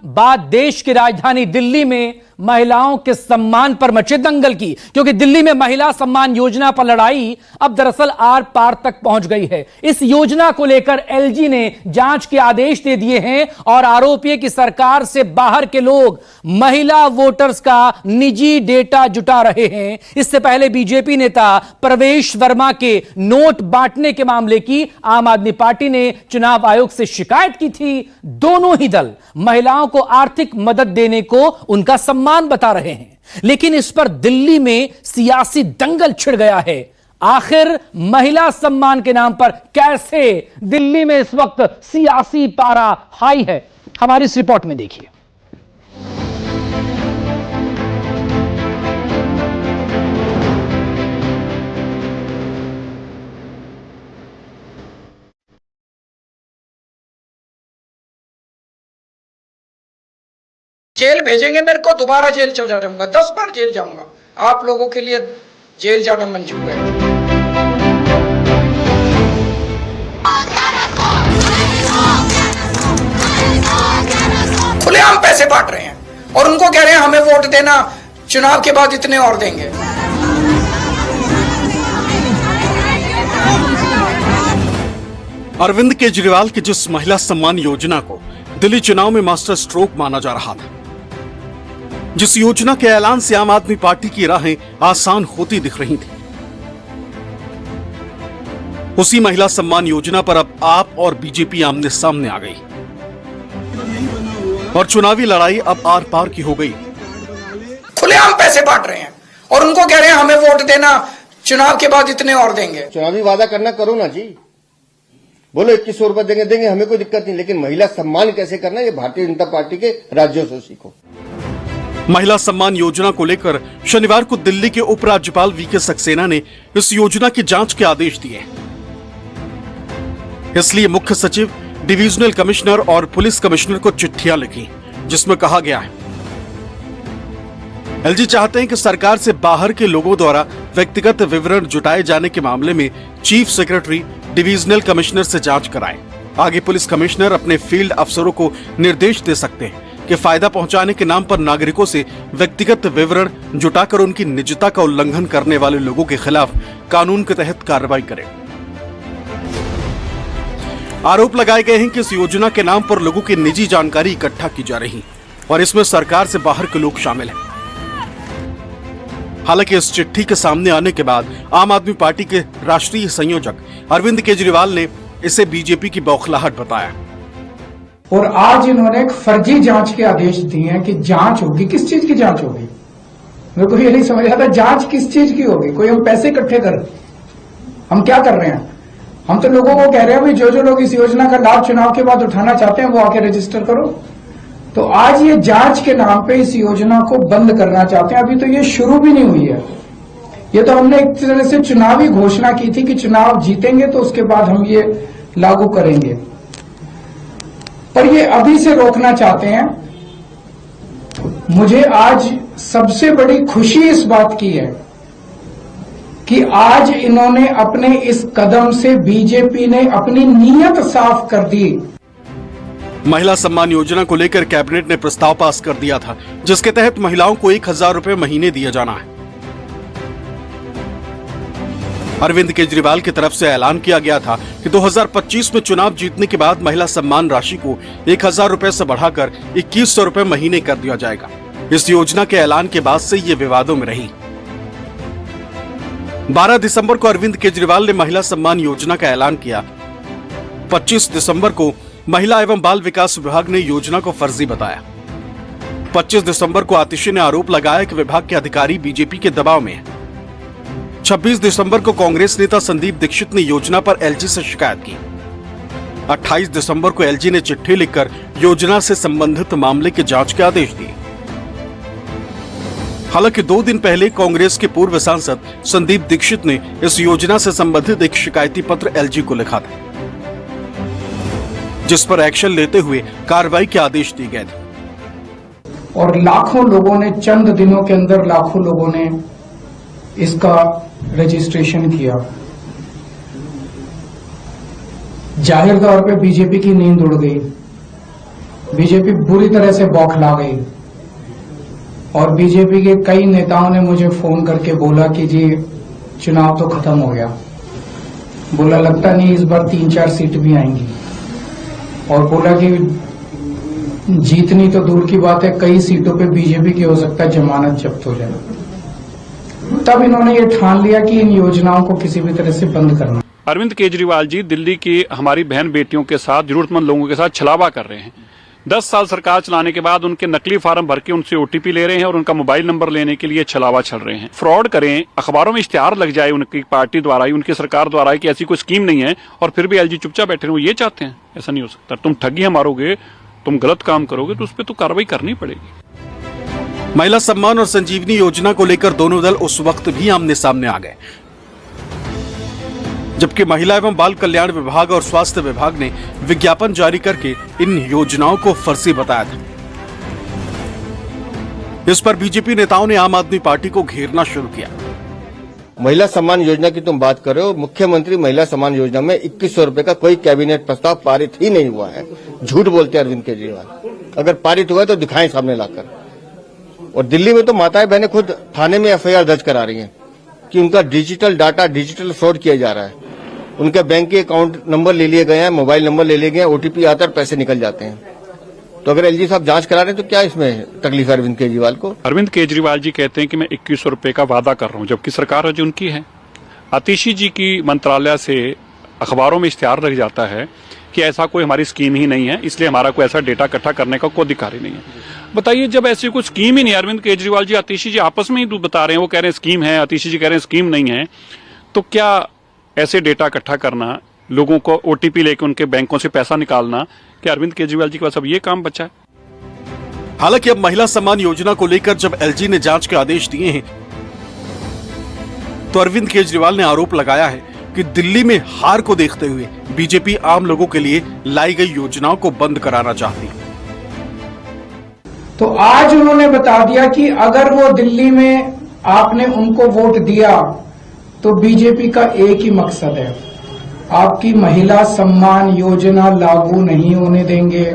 बात देश की राजधानी दिल्ली में महिलाओं के सम्मान पर मचे दंगल की, क्योंकि दिल्ली में महिला सम्मान योजना पर लड़ाई अब दरअसल आर पार तक पहुंच गई है। इस योजना को लेकर एलजी ने जांच के आदेश दे दिए हैं और आरोप है कि सरकार से बाहर के लोग महिला वोटर्स का निजी डेटा जुटा रहे हैं। इससे पहले बीजेपी नेता प्रवेश वर्मा के नोट बांटने के मामले की आम आदमी पार्टी ने चुनाव आयोग से शिकायत की थी। दोनों ही दल महिलाओं को आर्थिक मदद देने को उनका सम्मान बता रहे हैं, लेकिन इस पर दिल्ली में सियासी दंगल छिड़ गया है। आखिर महिला सम्मान के नाम पर कैसे दिल्ली में इस वक्त सियासी पारा हाई है, हमारी इस रिपोर्ट में देखिए। जेल भेजेंगे मेरे को, दोबारा जेल चला जाऊंगा, 10 बार जेल जाऊंगा। आप लोगों के लिए जेल जाना मंजूर है। खुलेआम पैसे बांट रहे हैं और उनको कह रहे हैं हमें वोट देना, चुनाव के बाद इतने और देंगे। अरविंद केजरीवाल की जिस महिला सम्मान योजना को दिल्ली चुनाव में मास्टर स्ट्रोक माना जा रहा था, जिस योजना के ऐलान से आम आदमी पार्टी की राहें आसान होती दिख रही थी, उसी महिला सम्मान योजना पर अब आप और बीजेपी आमने सामने आ गई और चुनावी लड़ाई अब आर पार की हो गई। खुलेआम पैसे बांट रहे हैं और उनको कह रहे हैं हमें वोट देना, चुनाव के बाद इतने और देंगे। चुनावी वादा करना करो ना जी, बोलो 2100 रुपए देंगे, हमें कोई दिक्कत नहीं, लेकिन महिला सम्मान कैसे करना ये भारतीय जनता पार्टी के राज्यों से सीखो। महिला सम्मान योजना को लेकर शनिवार को दिल्ली के उपराज्यपाल वीके सक्सेना ने इस योजना की जांच के आदेश दिए। इसलिए मुख्य सचिव, डिविजनल कमिश्नर और पुलिस कमिश्नर को चिट्ठियां लिखी, जिसमें कहा गया है एलजी चाहते हैं कि सरकार से बाहर के लोगों द्वारा व्यक्तिगत विवरण जुटाए जाने के मामले में चीफ सेक्रेटरी, डिविजनल कमिश्नर से जांच कराएं। आगे पुलिस कमिश्नर अपने फील्ड अफसरों को निर्देश दे सकते हैं कि फायदा पहुंचाने के नाम पर नागरिकों से व्यक्तिगत विवरण जुटाकर उनकी निजता का उल्लंघन करने वाले लोगों के खिलाफ कानून के तहत कार्रवाई करें। आरोप लगाए गए हैं कि इस योजना के नाम पर लोगों की निजी जानकारी इकट्ठा की जा रही और इसमें सरकार से बाहर के लोग शामिल हैं। हालांकि इस चिट्ठी के सामने आने के बाद आम आदमी पार्टी के राष्ट्रीय संयोजक अरविंद केजरीवाल ने इसे बीजेपी की बौखलाहट बताया और आज इन्होंने एक फर्जी जांच के आदेश दिए हैं कि जांच होगी। किस चीज की जांच होगी? मेरे को ये नहीं समझ आता, जांच किस चीज की होगी? कोई हम पैसे इकट्ठे कर, हम क्या कर रहे हैं? हम तो लोगों को कह रहे हैं भाई जो जो लोग इस योजना का लाभ चुनाव के बाद उठाना चाहते हैं वो आके रजिस्टर करो। तो आज ये जांच के नाम पे इस योजना को बंद करना चाहते हैं। अभी तो ये शुरू भी नहीं हुई है। ये तो हमने एक तरह से चुनावी घोषणा की थी कि चुनाव जीतेंगे तो उसके बाद हम ये लागू करेंगे, पर ये अभी से रोकना चाहते हैं। मुझे आज सबसे बड़ी खुशी इस बात की है कि आज इन्होंने अपने इस कदम से बीजेपी ने अपनी नीयत साफ कर दी। महिला सम्मान योजना को लेकर कैबिनेट ने प्रस्ताव पास कर दिया था, जिसके तहत महिलाओं को 1000 रुपए महीने दिया जाना है। अरविंद केजरीवाल की तरफ से ऐलान किया गया था कि 2025 में चुनाव जीतने के बाद महिला सम्मान राशि को 1000 रुपए से बढ़ाकर 2100 रुपए महीने कर दिया जाएगा। इस योजना के ऐलान के बाद से ये विवादों में रही। 12 दिसंबर को अरविंद केजरीवाल ने महिला सम्मान योजना का ऐलान किया। 25 दिसंबर को महिला एवं बाल विकास विभाग ने योजना को फर्जी बताया। 25 दिसंबर को आतिशी ने आरोप लगाया कि विभाग के अधिकारी बीजेपी के दबाव में हैं। 26 दिसंबर को कांग्रेस नेता संदीप दीक्षित ने योजना पर एलजी से शिकायत की। 28 दिसंबर को एलजी ने चिट्ठी लिखकर योजना से संबंधित मामले की जांच के आदेश दिए। हालांकि 2 दिन पहले कांग्रेस के पूर्व सांसद संदीप दीक्षित ने इस योजना से संबंधित एक शिकायती पत्र एलजी को लिखा था, जिस पर एक्शन लेते हुए कार्रवाई के आदेश दिए गए थे। और लाखों लोगों ने, चंद दिनों के अंदर लाखों लोगों ने इसका रजिस्ट्रेशन किया। जाहिर तौर पे बीजेपी की नींद उड़ गई बीजेपी बुरी तरह से बौखला गई और बीजेपी के कई नेताओं ने मुझे फोन करके बोला कि जी चुनाव तो खत्म हो गया। बोला लगता नहीं इस बार 3-4 सीट भी आएंगी और बोला कि जीतनी तो दूर की बात है, कई सीटों पे बीजेपी की हो सकता है जमानत जब्त हो जाए। तब इन्होंने ये ठान लिया कि इन योजनाओं को किसी भी तरह से बंद करना। अरविंद केजरीवाल जी दिल्ली की हमारी बहन बेटियों के साथ, जरूरतमंद लोगों के साथ छलावा कर रहे हैं। 10 साल सरकार चलाने के बाद उनके नकली फार्म भर के उनसे ओटीपी ले रहे हैं और उनका मोबाइल नंबर लेने के लिए छलावा चल रहे हैं। फ्रॉड करें, अखबारों में इश्तिहार लग जाए उनकी पार्टी द्वारा ही, उनकी सरकार द्वारा ही कि ऐसी कोई स्कीम नहीं है और फिर भी एलजी चुपचाप बैठे रहे। वो ये चाहते हैं? ऐसा नहीं हो सकता। तुम ठगियां मारोगे, तुम गलत काम करोगे तो उस पर तो कार्रवाई करनी पड़ेगी। महिला सम्मान और संजीवनी योजना को लेकर दोनों दल उस वक्त भी आमने सामने आ गए, जबकि महिला एवं बाल कल्याण विभाग और स्वास्थ्य विभाग ने विज्ञापन जारी करके इन योजनाओं को फर्जी बताया था। इस पर बीजेपी नेताओं ने आम आदमी पार्टी को घेरना शुरू किया। महिला सम्मान योजना की तुम बात कर रहे हो, मुख्यमंत्री महिला सम्मान योजना में 2100 रुपए का कोई कैबिनेट प्रस्ताव पारित ही नहीं हुआ है। झूठ बोलते हैं अरविंद केजरीवाल। अगर पारित हुआ तो दिखाएं सामने लाकर। और दिल्ली में तो माताएं बहनें खुद थाने में एफआईआर दर्ज करा रही हैं कि उनका डिजिटल डाटा, डिजिटल फ्रॉड किया जा रहा है। उनके बैंक के अकाउंट नंबर ले लिए गए हैं, मोबाइल नंबर ले लिए गए हैं, ओटीपी आता है, पैसे निकल जाते हैं। तो अगर एलजी साहब जांच करा रहे हैं तो क्या इसमें तकलीफ है अरविंद केजरीवाल को? अरविंद केजरीवाल जी कहते हैं कि मैं 2100 रुपए का वादा कर रहा हूं, जबकि सरकार आज उनकी है। आतिशी जी की मंत्रालय से अखबारों में इश्तिहार लग जाता है कि ऐसा कोई हमारी स्कीम ही नहीं है, इसलिए हमारा कोई ऐसा डेटा इकट्ठा करने का कोई अधिकार ही नहीं है। बताइए, जब ऐसी कोई स्कीम ही नहीं है, अरविंद केजरीवाल जी आतिशी जी आपस में ही बता रहे हैं, वो कह रहे हैं स्कीम है, आतिशी जी कह रहे हैं स्कीम नहीं है, तो क्या ऐसे डेटा इकट्ठा करना, लोगों को ओटीपी लेकर उनके बैंकों से पैसा निकालना, क्या अरविंद केजरीवाल जी के पास अब ये काम बचा है? हालांकि अब महिला सम्मान योजना को लेकर जब एलजी ने जांच के आदेश दिए हैं तो अरविंद केजरीवाल ने आरोप लगाया है कि दिल्ली में हार को देखते हुए बीजेपी आम लोगों के लिए लाई गई योजनाओं को बंद कराना चाहती है। तो आज उन्होंने बता दिया कि अगर वो दिल्ली में आपने उनको वोट दिया तो बीजेपी का एक ही मकसद है, आपकी महिला सम्मान योजना लागू नहीं होने देंगे,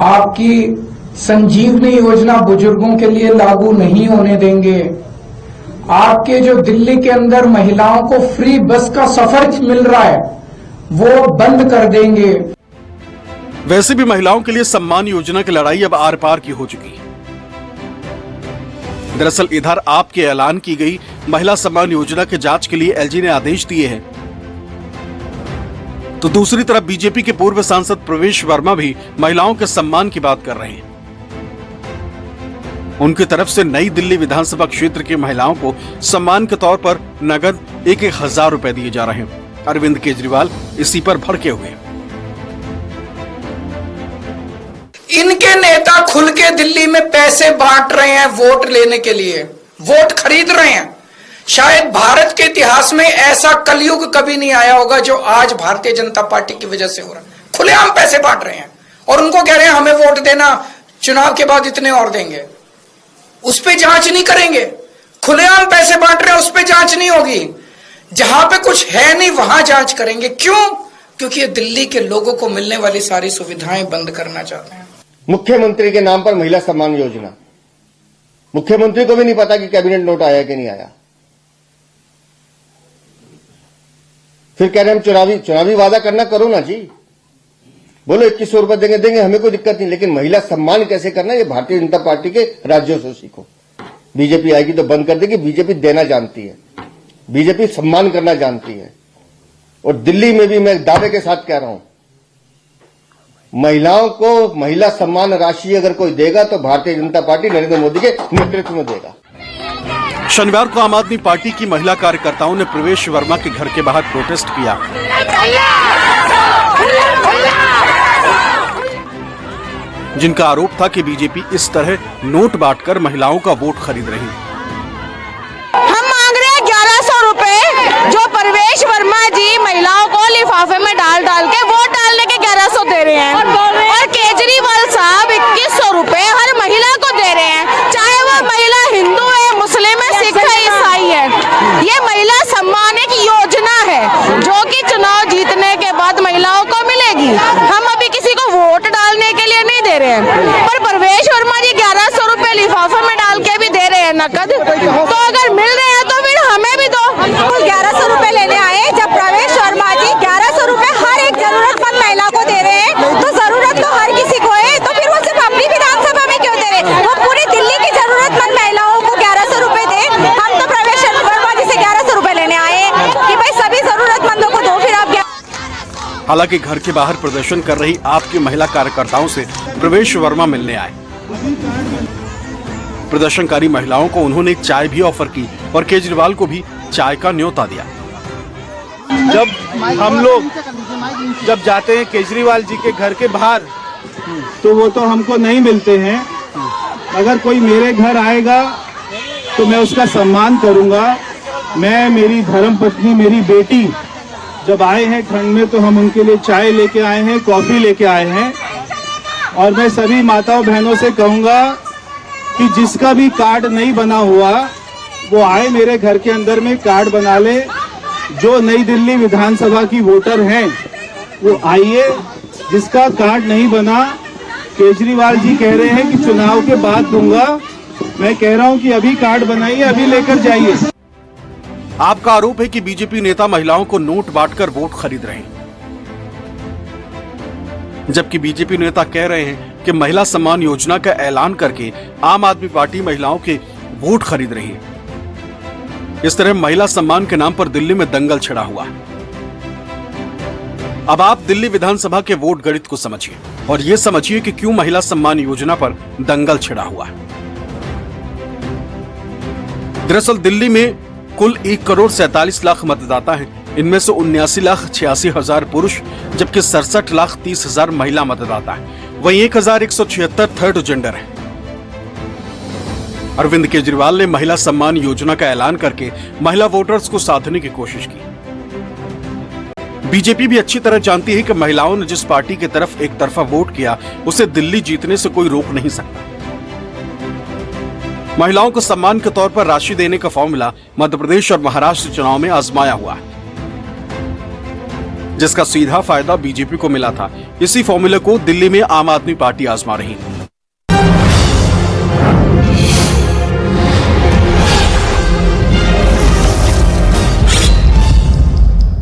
आपकी संजीवनी योजना बुजुर्गों के लिए लागू नहीं होने देंगे, आपके जो दिल्ली के अंदर महिलाओं को फ्री बस का सफर मिल रहा है वो बंद कर देंगे। वैसे भी महिलाओं के लिए सम्मान योजना की लड़ाई अब आर पार की हो चुकी है। दरअसल इधर आपके ऐलान की गई महिला सम्मान योजना के जांच के लिए एलजी ने आदेश दिए हैं, तो दूसरी तरफ बीजेपी के पूर्व सांसद प्रवेश वर्मा भी महिलाओं के सम्मान की बात कर रहे हैं। उनकी तरफ से नई दिल्ली विधानसभा क्षेत्र की महिलाओं को सम्मान के तौर पर नगद 1,000 रुपए दिए जा रहे हैं। अरविंद केजरीवाल इसी पर भड़के हुए। इनके नेता खुल के दिल्ली में पैसे बांट रहे हैं वोट लेने के लिए, वोट खरीद रहे हैं। शायद भारत के इतिहास में ऐसा कलयुग कभी नहीं आया होगा जो आज भारतीय जनता पार्टी की वजह से हो रहा है। खुलेआम पैसे बांट रहे हैं और उनको कह रहे हैं हमें वोट देना, चुनाव के बाद इतने और देंगे। उस पे जांच नहीं करेंगे। खुलेआम पैसे बांट रहे हैं, उस पे जांच नहीं होगी। जहां पे कुछ है नहीं वहां जांच करेंगे। क्यों? क्योंकि ये दिल्ली के लोगों को मिलने वाली सारी सुविधाएं बंद करना चाहते हैं। मुख्यमंत्री के नाम पर महिला सम्मान योजना, मुख्यमंत्री को भी नहीं पता कि कैबिनेट नोट आया कि नहीं आया। फिर कह रहे हम चुनावी वादा करना, करो ना जी, बोलो 2100 रुपए देंगे, हमें कोई दिक्कत नहीं, लेकिन महिला सम्मान कैसे करना ये भारतीय जनता पार्टी के राज्यों से सीखो। बीजेपी आएगी तो बंद कर देगी। बीजेपी देना जानती है, बीजेपी सम्मान करना जानती है। और दिल्ली में भी मैं दावे के साथ कह रहा हूं, महिलाओं को महिला सम्मान राशि अगर कोई देगा तो भारतीय जनता पार्टी नरेंद्र मोदी के नेतृत्व में देगा। शनिवार को आम आदमी पार्टी की महिला कार्यकर्ताओं ने प्रवेश वर्मा के घर के बाहर प्रोटेस्ट किया। जिनका आरोप था कि बीजेपी इस तरह नोट बांटकर महिलाओं का वोट खरीद रही है। हम मांग रहे हैं 1100 रुपए जो प्रवेश वर्मा जी महिलाओं को लिफाफे में डाल के वोट डालने के 1100 दे रहे हैं और केजरीवाल साहब 2100 रुपए हर महिला को दे रहे हैं, चाहे वो महिला हिंदू है, मुस्लिम है, सिख है, ईसाई है। ये महिला सम्मान एक योजना है जो कि चुनाव जीतने के बाद महिलाओं को मिलेगी। हम अभी किसी को वोट डालने के पर प्रवेश वर्मा जी 1100 रुपए लिफाफे में डाल के भी दे रहे हैं नकद, तो अगर मिल रहे हैं तो फिर हमें भी दो। 1100 रुपए लेने आए, जब प्रवेश वर्मा जी 1100 रुपए हर एक जरूरतमंद महिला को दे रहे हैं, तो जरूरत तो हर किसी को है, तो फिर वो सिर्फ अपनी विधानसभा में क्यों दे रहे हैं? वो पूरी दिल्ली की जरूरतमंद महिलाओं को 1100 रुपए दे। हम तो प्रवेश वर्मा जी से 1100 रुपए लेने आए कि भाई सभी जरूरतमंदों को दो। फिर आप हालांकि घर के बाहर प्रदर्शन कर रही आपकी महिला कार्यकर्ताओं से प्रवेश वर्मा मिलने आए। प्रदर्शनकारी महिलाओं को उन्होंने चाय भी ऑफर की और केजरीवाल को भी चाय का न्योता दिया। जब हम लोग जब जाते हैं केजरीवाल जी के घर के बाहर, तो वो तो हमको नहीं मिलते हैं। अगर कोई मेरे घर आएगा तो मैं उसका सम्मान करूंगा। मैं, मेरी धर्मपत्नी, मेरी बेटी जब आए हैं ठंड में, तो हम उनके लिए चाय लेके आए हैं, कॉफी लेके आए हैं। और मैं सभी माताओं बहनों से कहूंगा कि जिसका भी कार्ड नहीं बना हुआ वो आए मेरे घर के अंदर में कार्ड बना ले। जो नई दिल्ली विधानसभा की वोटर हैं वो आइए। जिसका कार्ड नहीं बना, केजरीवाल जी कह रहे हैं कि चुनाव के बाद दूंगा, मैं कह रहा हूं कि अभी कार्ड बनाइए, अभी लेकर जाइए। आपका आरोप है कि बीजेपी नेता महिलाओं को नोट बांटकर वोट खरीद रहे हैं, जबकि बीजेपी नेता कह रहे हैं कि महिला सम्मान योजना का ऐलान करके आम आदमी पार्टी महिलाओं के वोट खरीद रही है। इस तरह महिला सम्मान के नाम पर दिल्ली में दंगल छिड़ा हुआ है। अब आप दिल्ली विधानसभा के वोट गणित को समझिए और ये समझिए कि क्यों महिला सम्मान योजना पर दंगल छिड़ा हुआ है। दरअसल दिल्ली में कुल 1,47,00,000 मतदाता हैं। इनमें से 79,86,000 पुरुष, जबकि 67,30,000 महिला मतदाता हैं। वहीं 1,176 थर्ड जेंडर है। अरविंद केजरीवाल ने महिला सम्मान योजना का ऐलान करके महिला वोटर्स को साधने की कोशिश की। बीजेपी भी अच्छी तरह जानती है कि महिलाओं ने जिस पार्टी की तरफ एक तरफा वोट किया, उसे दिल्ली जीतने से कोई रोक नहीं सकता। महिलाओं को सम्मान के तौर पर राशि देने का फॉर्मूला मध्य प्रदेश और महाराष्ट्र चुनाव में आजमाया हुआ है, जिसका सीधा फायदा बीजेपी को मिला था। इसी फॉर्मूले को दिल्ली में आम आदमी पार्टी आजमा रही है।